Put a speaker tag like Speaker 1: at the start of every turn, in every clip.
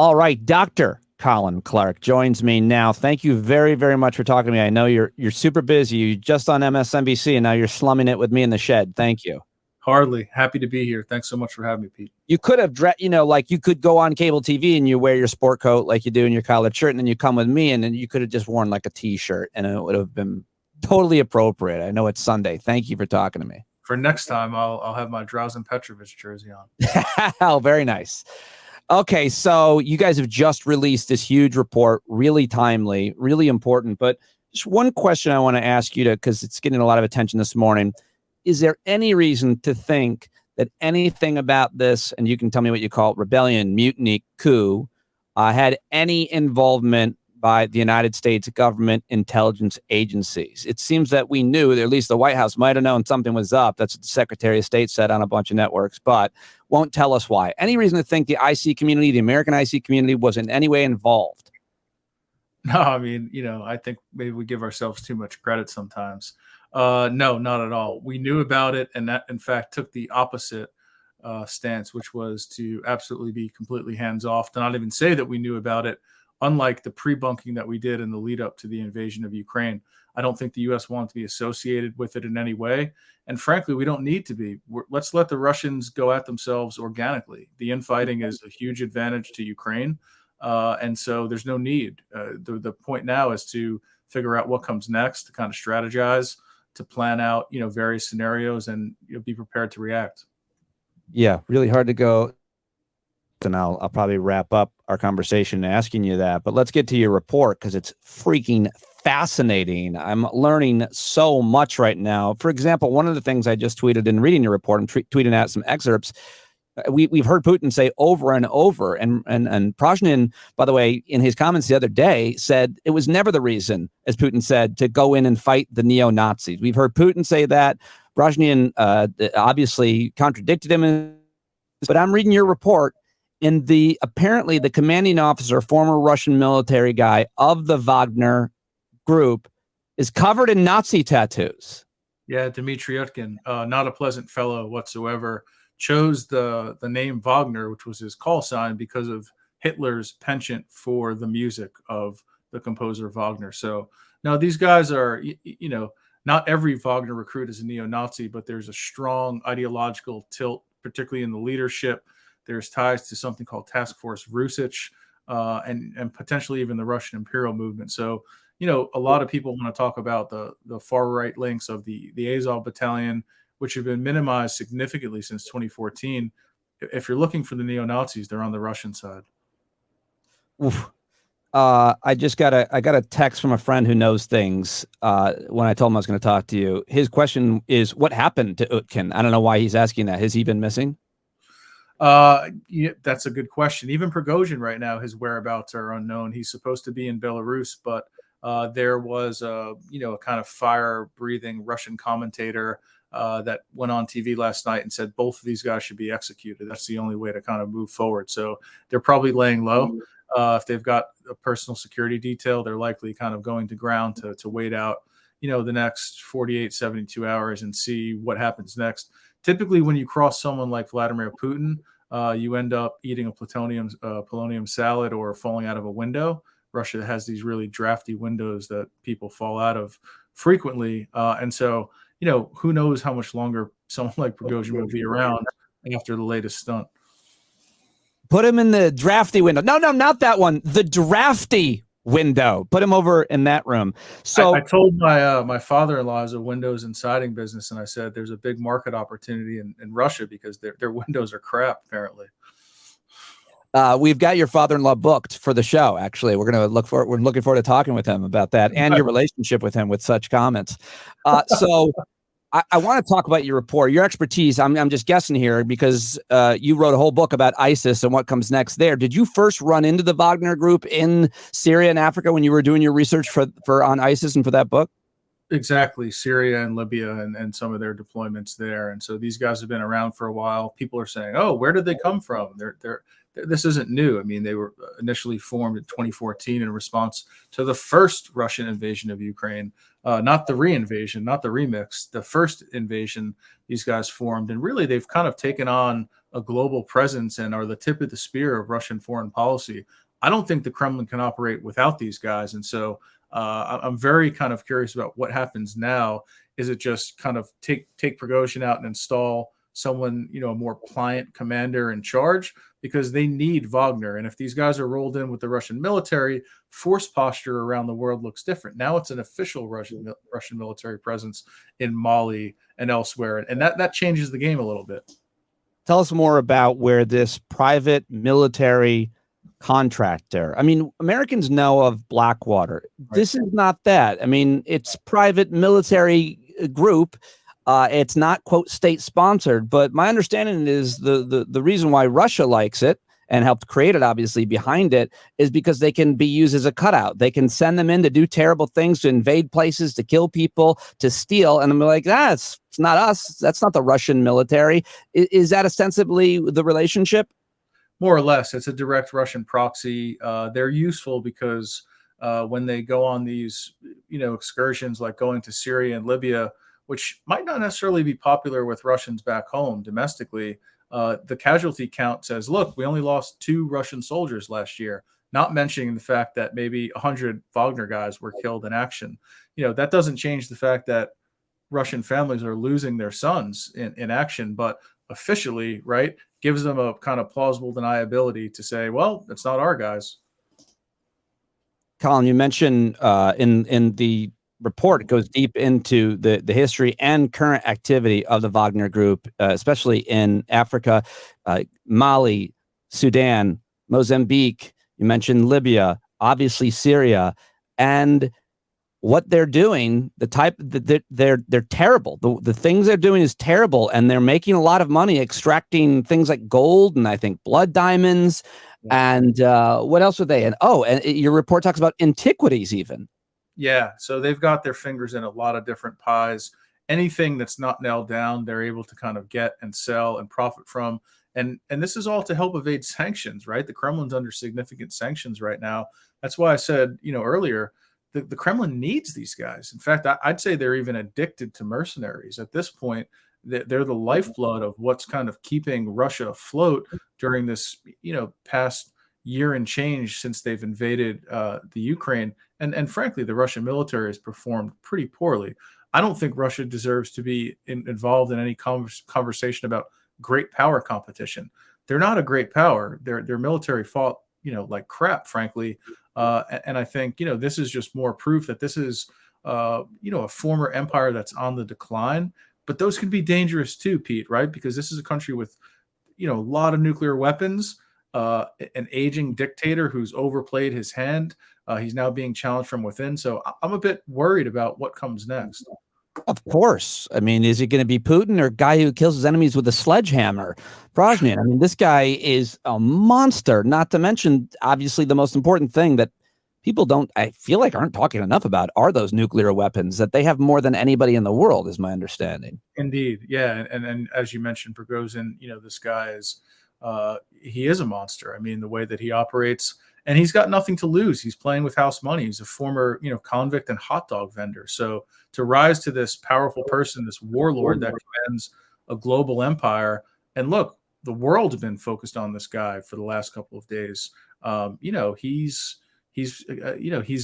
Speaker 1: All right, Dr. Colin Clarke joins me now. Thank you very, very much for talking to me. I know you're super busy. You're just on MSNBC, and now you're slumming it with me in the shed. Thank you.
Speaker 2: Hardly. Happy to be here. Thanks so much for having me, Pete.
Speaker 1: You could have, like you could go on cable TV and you wear your sport coat like you do in your collared shirt, and then you come with me, and then you could have just worn like a T-shirt, and it would have been totally appropriate. I know it's Sunday. Thank you for talking to me.
Speaker 2: For next time, I'll have my Drauzan Petrovic jersey on.
Speaker 1: Oh, very nice. Okay, so you guys have just released this huge report, really timely, really important. But just one question I want to ask you because it's getting a lot of attention this morning. Is there any reason to think that anything about this, and you can tell me what you call it, rebellion, mutiny, coup, had any involvement by the United States government intelligence agencies? It seems that we knew, or at least the White House might have known something was up. That's what the Secretary of State said on a bunch of networks, but won't tell us why. Any reason to think the IC community, the American IC community, was in any way involved?
Speaker 2: No, I mean, I think maybe we give ourselves too much credit sometimes. No, not at all. We knew about it, and that, in fact, took the opposite stance, which was to absolutely be completely hands-off, to not even say that we knew about it, unlike the pre-bunking that we did in the lead up to the invasion of Ukraine. I don't think the U.S. wanted to be associated with it in any way. And frankly, we don't need to be. Let's let the Russians go at themselves organically. The infighting is a huge advantage to Ukraine. And so there's no need. The point now is to figure out what comes next, to kind of strategize, to plan out, various scenarios, and be prepared to react.
Speaker 1: Yeah, really hard to go. And I'll probably wrap up our conversation asking you that. But let's get to your report because it's freaking fascinating. I'm learning so much right now. For example, one of the things I just tweeted in reading your report, I'm tweeting out some excerpts. We've heard Putin say over and over, and Prigozhin, by the way, in his comments the other day, said it was never the reason, as Putin said, to go in and fight the neo-Nazis. We've heard Putin say that. Prigozhin obviously contradicted him. But I'm reading your report, and apparently the commanding officer, former Russian military guy of the Wagner group, is covered in Nazi tattoos.
Speaker 2: Yeah, Dmitry Utkin, not a pleasant fellow whatsoever, chose the name Wagner, which was his call sign, because of Hitler's penchant for the music of the composer Wagner. So now these guys are, not every Wagner recruit is a neo-Nazi, but there's a strong ideological tilt, particularly in the leadership. There's ties to something called Task Force Rusich, and potentially even the Russian imperial movement. So, a lot of people want to talk about the far right links of the Azov battalion, which have been minimized significantly since 2014. If you're looking for the neo-Nazis, they're on the Russian side.
Speaker 1: Oof. I got a text from a friend who knows things when I told him I was going to talk to you. His question is, what happened to Utkin? I don't know why he's asking that. Has he been missing?
Speaker 2: Yeah, that's a good question. Even Prigozhin right now, his whereabouts are unknown. He's supposed to be in Belarus, but there was a kind of fire-breathing Russian commentator that went on TV last night and said both of these guys should be executed. That's the only way to kind of move forward. So they're probably laying low. If they've got a personal security detail, they're likely kind of going to ground to wait out, the next 48, 72 hours and see what happens next. Typically, when you cross someone like Vladimir Putin, you end up eating a polonium salad or falling out of a window. Russia has these really drafty windows that people fall out of frequently. And so, who knows how much longer someone like Prigozhin will be around after the latest stunt.
Speaker 1: Put him in the drafty window. No, not that one. The drafty window. Put him over in that room. So
Speaker 2: I told my father-in-law has a windows and siding business, and I said there's a big market opportunity in Russia because their windows are crap, apparently.
Speaker 1: We've got your father-in-law booked for the show. Actually, we're looking forward to talking with him about that and your relationship with him with such comments. So I want to talk about your report, your expertise. I'm just guessing here because you wrote a whole book about ISIS and what comes next there. Did you first run into the Wagner group in Syria and Africa when you were doing your research for on ISIS and for that book?
Speaker 2: Exactly. Syria and Libya and some of their deployments there. And so these guys have been around for a while. People are saying, oh, where did they come from? this isn't new. I mean, they were initially formed in 2014 in response to the first Russian invasion of Ukraine, not the re-invasion, not the remix, the first invasion these guys formed. And really, they've kind of taken on a global presence and are the tip of the spear of Russian foreign policy. I don't think the Kremlin can operate without these guys. And so I'm very kind of curious about what happens now. Is it just kind of take Prigozhin out and install someone, a more pliant commander in charge, because they need Wagner. And if these guys are rolled in with the Russian military, force posture around the world looks different. Now it's an official Russian military presence in Mali and elsewhere. And that changes the game a little bit.
Speaker 1: Tell us more about where this private military contractor. I mean, Americans know of Blackwater. Right. This is not that. I mean, it's private military group. It's not, quote, state sponsored, but my understanding is the reason why Russia likes it and helped create it, obviously, behind it, is because they can be used as a cutout. They can send them in to do terrible things, to invade places, to kill people, to steal. And I'm like, it's not us. That's not the Russian military. Is that ostensibly the relationship?
Speaker 2: More or less. It's a direct Russian proxy. They're useful because when they go on these, excursions like going to Syria and Libya, which might not necessarily be popular with Russians back home domestically, the casualty count says, look, we only lost 2 Russian soldiers last year, not mentioning the fact that maybe 100 Wagner guys were killed in action. That doesn't change the fact that Russian families are losing their sons in action, but officially, right, gives them a kind of plausible deniability to say, well, it's not our guys.
Speaker 1: Colin, you mentioned in the report, it goes deep into the history and current activity of the Wagner Group, especially in Africa, Mali, Sudan, Mozambique. You mentioned Libya, obviously Syria, and what they're doing. The type that they're terrible. The things they're doing is terrible, and they're making a lot of money extracting things like gold and I think blood diamonds. Yeah. And what else are they? And your report talks about antiquities even.
Speaker 2: Yeah, so they've got their fingers in a lot of different pies. Anything that's not nailed down, they're able to kind of get and sell and profit from. And this is all to help evade sanctions, right? The Kremlin's under significant sanctions right now. That's why I said, earlier, the Kremlin needs these guys. In fact, I'd say they're even addicted to mercenaries. At this point, they're the lifeblood of what's kind of keeping Russia afloat during this, past year and change since they've invaded the Ukraine. And frankly, the Russian military has performed pretty poorly. I don't think Russia deserves to be involved in any conversation about great power competition. They're not a great power. Their military fought, like crap, frankly. And I think, this is just more proof that this is, a former empire that's on the decline. But those can be dangerous too, Pete, right? Because this is a country with, a lot of nuclear weapons, an aging dictator who's overplayed his hand. He's now being challenged from within. So I'm a bit worried about what comes next.
Speaker 1: Of course. I mean, is it going to be Putin or a guy who kills his enemies with a sledgehammer? Prigozhin. I mean, this guy is a monster, not to mention, obviously, the most important thing that people I feel like aren't talking enough about are those nuclear weapons, that they have more than anybody in the world, is my understanding.
Speaker 2: Indeed. Yeah. And as you mentioned, Prigozhin, this guy is, he is a monster. I mean, the way that he operates, and he's got nothing to lose. He's playing with house money. He's a former, convict and hot dog vendor. So to rise to this powerful person, this warlord that commands a global empire, and look, the world's been focused on this guy for the last couple of days. He's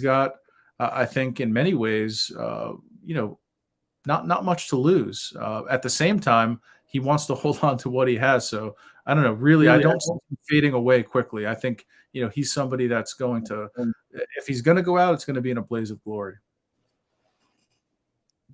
Speaker 2: got, I think, in many ways, not much to lose. At the same time, he wants to hold on to what he has. So I don't know. Really, I don't see him fading away quickly. I think, he's somebody that's going to, if he's going to go out, it's going to be in a blaze of glory.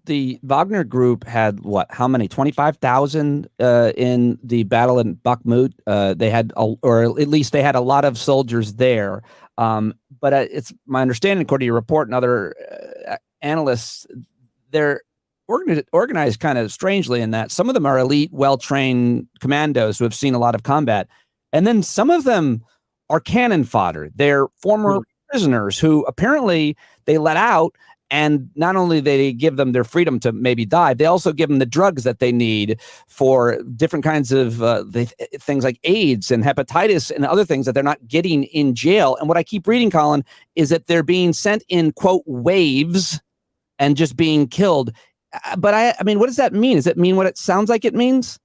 Speaker 1: The Wagner Group had how many? 25,000 in the battle in Bakhmut. They had, or at least they had a lot of soldiers there. But it's my understanding, according to your report and other analysts, they're organized kind of strangely in that some of them are elite, well-trained commandos who have seen a lot of combat. And then some of them are cannon fodder. They're former prisoners who apparently they let out And not only they give them their freedom to maybe die, they also give them the drugs that they need for different kinds of things like AIDS and hepatitis and other things that they're not getting in jail. And what I keep reading, Colin, is that they're being sent in, quote, waves and just being killed. But I mean, what does that mean? Does it mean what it sounds like it means?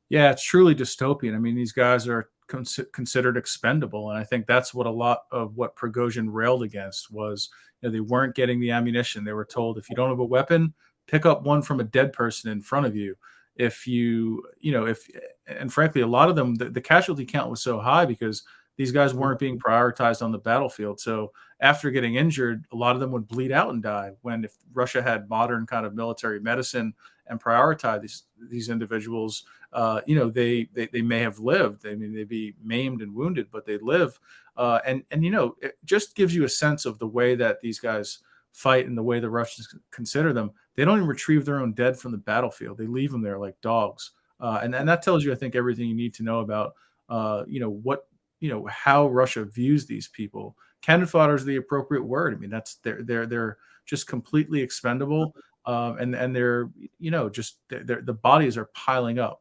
Speaker 2: Yeah, it's truly dystopian. I mean, these guys are considered expendable, and I think that's what a lot of what Prigozhin railed against was. They weren't getting the ammunition. They were told, if you don't have a weapon, pick up one from a dead person in front of you. If you, if, and frankly, a lot of them, the casualty count was so high because these guys weren't being prioritized on the battlefield. So after getting injured, a lot of them would bleed out and die. When if Russia had modern kind of military medicine and prioritized these individuals, they may have lived. I mean, they'd be maimed and wounded, but they'd live. And it just gives you a sense of the way that these guys fight and the way the Russians consider them. They don't even retrieve their own dead from the battlefield. They leave them there like dogs. And that tells you, I think, everything you need to know about, how Russia views these people. Cannon fodder is the appropriate word. I mean, that's they're just completely expendable. And they're, the bodies are piling up.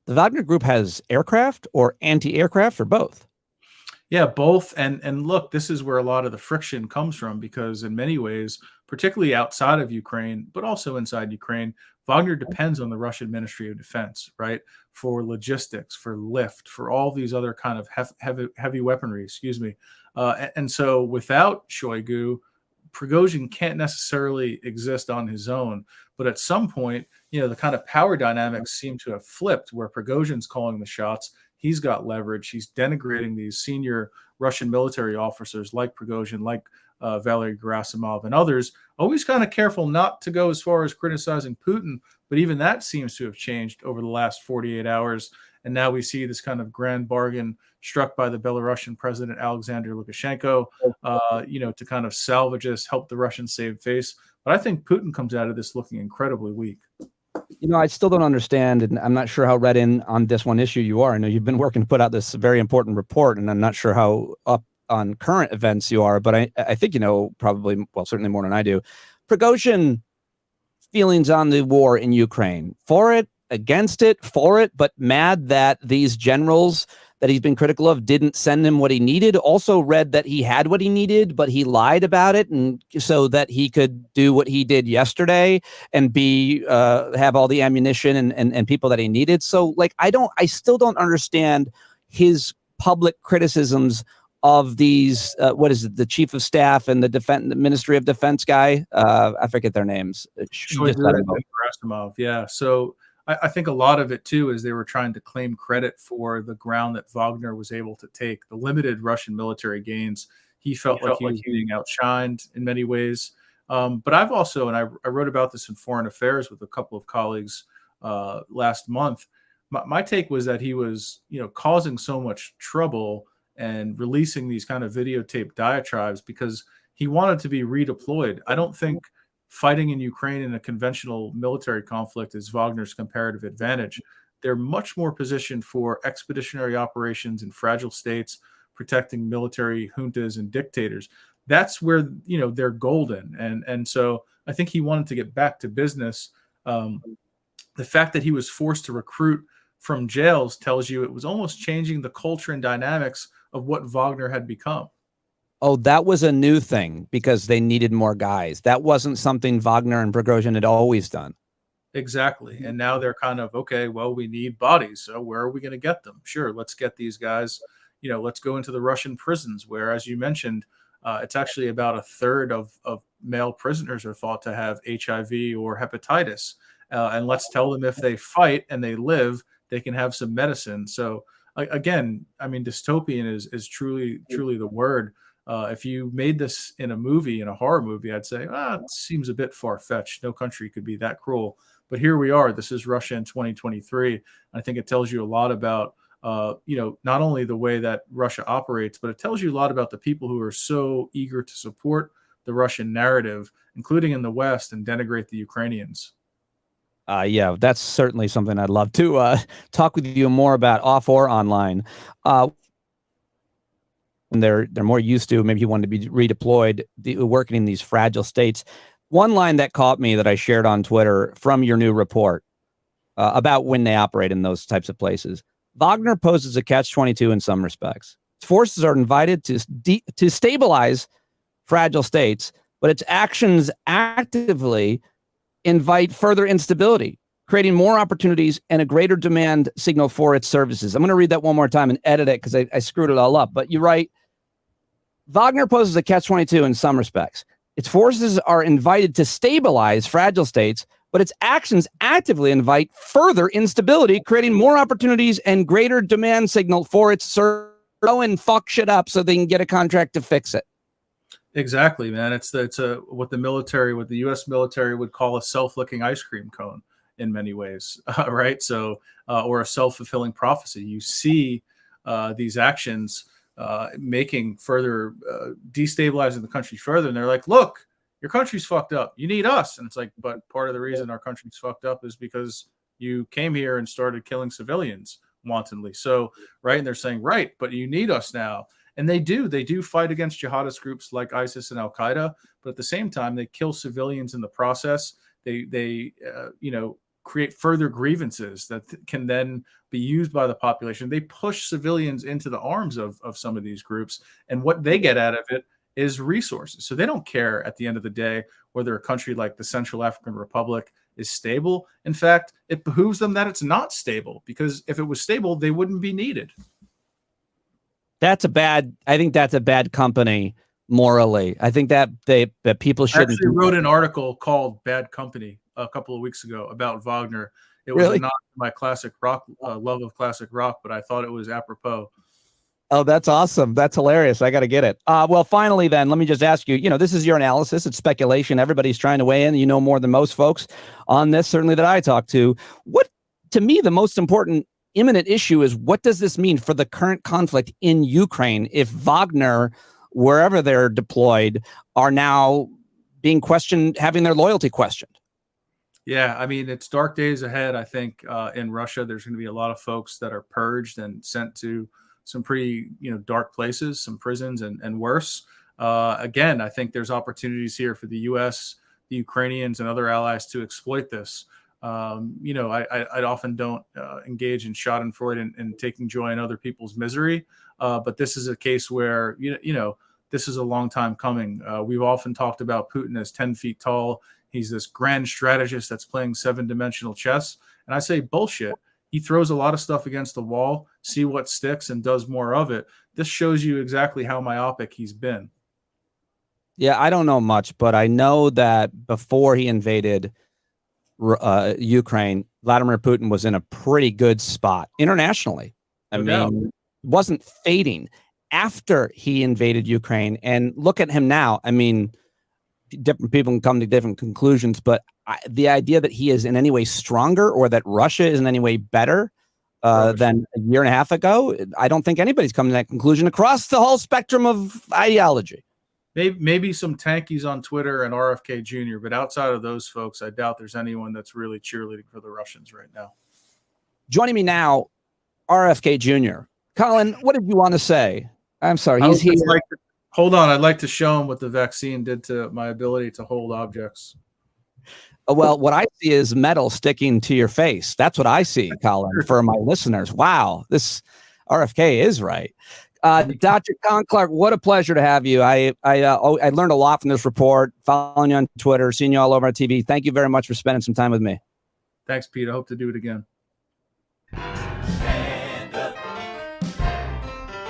Speaker 1: The Wagner Group has aircraft or anti-aircraft or both?
Speaker 2: Yeah, both. And look, this is where a lot of the friction comes from, because in many ways, particularly outside of Ukraine, but also inside Ukraine, Wagner depends on the Russian Ministry of Defense, right? For logistics, for lift, for all these other kind of heavy weaponry, excuse me. And so without Shoigu, Prigozhin can't necessarily exist on his own. But at some point, the kind of power dynamics seem to have flipped, where Prigozhin's calling the shots. He's got leverage. He's denigrating these senior Russian military officers like Prigozhin, like Valery Gerasimov and others. Always kind of careful not to go as far as criticizing Putin, but even that seems to have changed over the last 48 hours. And now we see this kind of grand bargain struck by the Belarusian president, Alexander Lukashenko, to kind of salvage this, help the Russians save face. But I think Putin comes out of this looking incredibly weak.
Speaker 1: I still don't understand, and I'm not sure how read in on this one issue you are. I know you've been working to put out this very important report, and I'm not sure how up on current events you are, but I think probably, well, certainly more than I do. Prigozhin feelings on the war in Ukraine: for it, against it, for it, but mad that these generals that he's been critical of didn't send him what he needed. Also read that he had what he needed, but he lied about it, and so that he could do what he did yesterday and have all the ammunition and people that he needed. So I still don't understand his public criticisms of these, what is it, the chief of staff and the Ministry of Defense guy? I forget their names.
Speaker 2: Gerasimov. Yeah. So I think a lot of it, too, is they were trying to claim credit for the ground that Wagner was able to take, the limited Russian military gains. He felt like he was being outshined in many ways. But I've also, and I wrote about this in Foreign Affairs with a couple of colleagues last month, my take was that he was, causing so much trouble and releasing these kind of videotaped diatribes because he wanted to be redeployed. I don't think fighting in Ukraine in a conventional military conflict is Wagner's comparative advantage. They're much more positioned for expeditionary operations in fragile states, protecting military juntas and dictators. That's where, they're golden. And so I think he wanted to get back to business. The fact that he was forced to recruit from jails tells you it was almost changing the culture and dynamics of what Wagner had become.
Speaker 1: Oh, that was a new thing because they needed more guys. That wasn't something Wagner and Prigozhin had always done.
Speaker 2: Exactly. And now they're kind of, okay, well, we need bodies. So where are we going to get them? Sure, let's get these guys, let's go into the Russian prisons where, as you mentioned, it's actually about a third of male prisoners are thought to have HIV or hepatitis. And let's tell them if they fight and they live, they can have some medicine. So again, I mean, dystopian is truly the word. If you made this in a horror movie, I'd say, it seems a bit far-fetched. No country could be that cruel. But here we are. This is Russia in 2023. I think it tells you a lot about, not only the way that Russia operates, but it tells you a lot about the people who are so eager to support the Russian narrative, including in the West, and denigrate the Ukrainians.
Speaker 1: Yeah, that's certainly something I'd love to talk with you more about, off or online. they're more used to. Maybe he wanted to be redeployed, working in these fragile states. One line that caught me that I shared on Twitter from your new report about when they operate in those types of places. Wagner poses a catch-22 in some respects. Its forces are invited to stabilize fragile states, but its actions actively invite further instability, creating more opportunities and a greater demand signal for its services. I'm going to read that one more time and edit it because I screwed it all up. But you write, Wagner poses a catch-22 in some respects. Its forces are invited to stabilize fragile states, but its actions actively invite further instability, creating more opportunities and greater demand signal for its services. Go and fuck shit up so they can get a contract to fix it.
Speaker 2: Exactly, man. It's what the U.S. military would call a self-licking ice cream cone in many ways, right? So, or a self-fulfilling prophecy. You see these actions making further, destabilizing the country further. And they're like, look, your country's fucked up. You need us. And it's like, but part of the reason our country's fucked up is because you came here and started killing civilians wantonly. So, right. And they're saying, right, but you need us now. And they do fight against jihadist groups like ISIS and Al-Qaeda, but at the same time, they kill civilians in the process. They create further grievances that can then be used by the population. They push civilians into the arms of some of these groups, and what they get out of it is resources. So they don't care at the end of the day whether a country like the Central African Republic is stable. In fact, it behooves them that it's not stable, because if it was stable, they wouldn't be needed.
Speaker 1: I think that's a bad company morally. I think that people shouldn't.
Speaker 2: I actually wrote an article called Bad Company a couple of weeks ago about Wagner. It was
Speaker 1: really?
Speaker 2: not my classic rock, love of classic rock, but I thought it was apropos.
Speaker 1: Oh, that's awesome. That's hilarious. I got to get it. Well, finally, then, let me just ask you, this is your analysis. It's speculation. Everybody's trying to weigh in. You know more than most folks on this, certainly that I talk to. What, to me, the most important imminent issue is, what does this mean for the current conflict in Ukraine if Wagner, wherever they're deployed, are now being questioned, having their loyalty questioned?
Speaker 2: Yeah, I mean, it's dark days ahead. I think in Russia, there's going to be a lot of folks that are purged and sent to some pretty, dark places, some prisons and worse. Again, I think there's opportunities here for the U.S., the Ukrainians, and other allies to exploit this. I often don't engage in schadenfreude and taking joy in other people's misery. But this is a case where, this is a long time coming. We've often talked about Putin as 10 feet tall. He's this grand strategist that's playing 7-dimensional chess. And I say bullshit. He throws a lot of stuff against the wall, see what sticks, and does more of it. This shows you exactly how myopic he's been.
Speaker 1: Yeah, I don't know much, but I know that before he invaded Ukraine, Vladimir Putin was in a pretty good spot internationally. I mean, wasn't fading after he invaded Ukraine. And look at him now. I mean, different people can come to different conclusions, but the idea that he is in any way stronger or that Russia is in any way better than a year and a half ago, I don't think anybody's come to that conclusion across the whole spectrum of ideology.
Speaker 2: Maybe some tankies on Twitter and RFK Jr., but outside of those folks, I doubt there's anyone that's really cheerleading for the Russians right now.
Speaker 1: Joining me now, RFK Jr. Colin, what did you want to say? I'm sorry, he's here.
Speaker 2: Hold on, I'd like to show him what the vaccine did to my ability to hold objects.
Speaker 1: Well, what I see is metal sticking to your face. That's what I see, Colin, for my listeners. Wow, this RFK is right. Dr. Colin Clarke, what a pleasure to have you. I learned a lot from this report, following you on Twitter, seeing you all over on TV. Thank you very much for spending some time with me.
Speaker 2: Thanks, Pete. I hope to do it again.